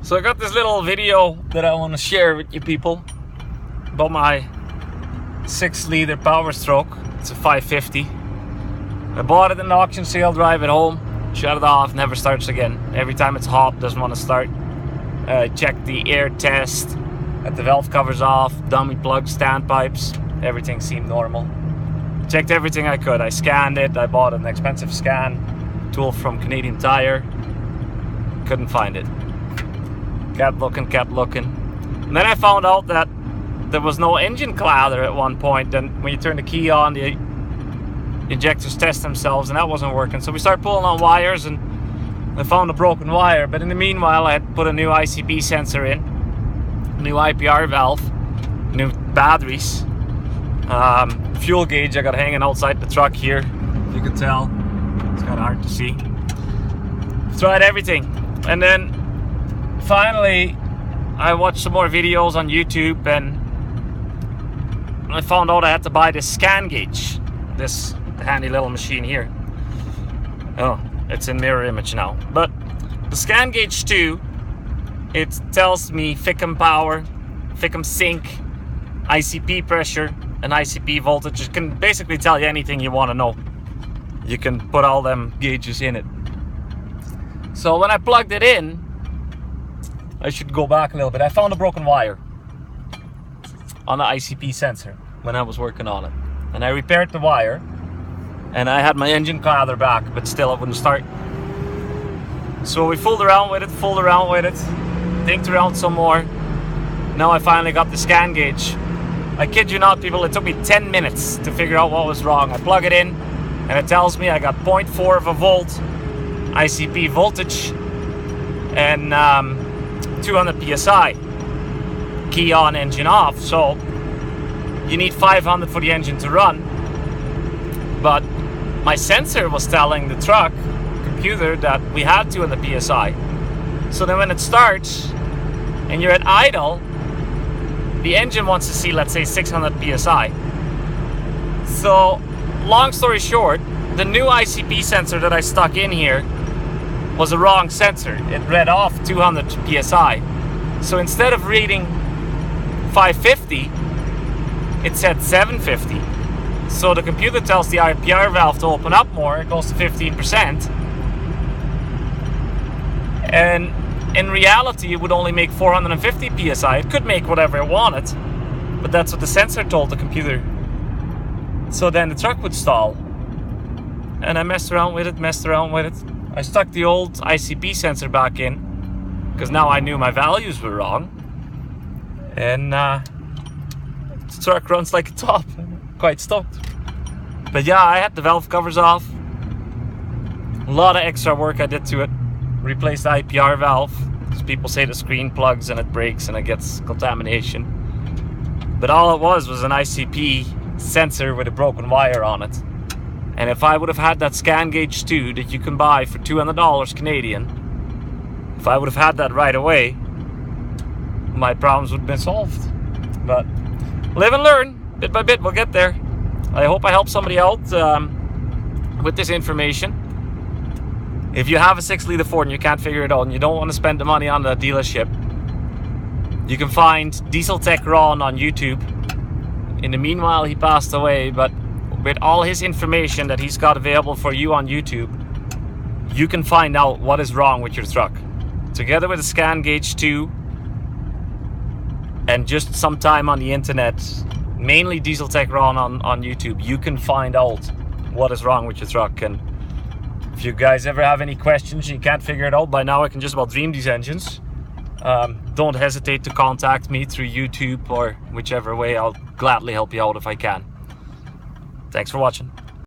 So I got this little video that I want to share with you people about my 6-liter powerstroke. It's a 550. I bought it in an auction sale, drive it home, shut it off, never starts again. Every time it's hot, doesn't want to start. Check the air test, got the valve covers off, dummy plugs, standpipes, everything seemed normal. Checked everything I could. I scanned it. I bought an expensive scan tool from Canadian Tire. Couldn't find it. Kept looking. And then I found out that there was no engine cladder at one point. And when you turn the key on, the injectors test themselves, and that wasn't working. So we started pulling on wires, and I found a broken wire. But in the meanwhile, I had put a new ICP sensor in, new IPR valve, new batteries, fuel gauge I got hanging outside the truck here. You can tell it's kind of hard to see. Tried everything, and then finally I watched some more videos on YouTube, and I found out I had to buy this scan gauge, this handy little machine here. Oh, it's in mirror image now. But the scan gauge 2, it tells me FICM power, FICM sync, ICP pressure, and ICP voltage. It can basically tell you anything you want to know. You can put all them gauges in it. So when I plugged it in, I should go back a little bit. I found a broken wire on the ICP sensor when I was working on it. And I repaired the wire, and I had my engine cladder back, but still it wouldn't start. So we fooled around with it, dinked around some more. Now I finally got the scan gauge. I kid you not, people, it took me 10 minutes to figure out what was wrong. I plug it in, and it tells me I got 0.4 of a volt ICP voltage and 200 psi. Key on, engine off. So you need 500 for the engine to run. But my sensor was telling the truck computer that we had 200 psi. So then when it starts and you're at idle, the engine wants to see, let's say, 600 psi. So long story short, the new ICP sensor that I stuck in here was a wrong sensor. It read off 200 psi. So instead of reading 550, it said 750. So the computer tells the IPR valve to open up more. It goes to 15%. And in reality, it would only make 450 psi. It could make whatever it wanted, but that's what the sensor told the computer. So then the truck would stall. And I messed around with it. I stuck the old ICP sensor back in, because now I knew my values were wrong. And the truck runs like a top. Quite stoked. But yeah, I had the valve covers off. A lot of extra work I did to it. Replaced the IPR valve, because people say the screen plugs and it breaks and it gets contamination. But all it was an ICP sensor with a broken wire on it. And if I would have had that scan gauge 2 that you can buy for $200 Canadian, if I would have had that right away, my problems would have been solved. But live and learn. Bit by bit, we'll get there. I hope I help somebody out with this information. If you have a 6-liter Ford and you can't figure it out and you don't want to spend the money on the dealership, you can find Diesel Tech Ron on YouTube. In the meanwhile, he passed away, but with all his information that he's got available for you on YouTube, you can find out what is wrong with your truck. Together with a scan gauge 2 and just some time on the internet, mainly Diesel Tech Ron on YouTube, you can find out what is wrong with your truck. And if you guys ever have any questions and you can't figure it out, by now I can just about dream these engines. Don't hesitate to contact me through YouTube or whichever way. I'll gladly help you out if I can. Thanks for watching.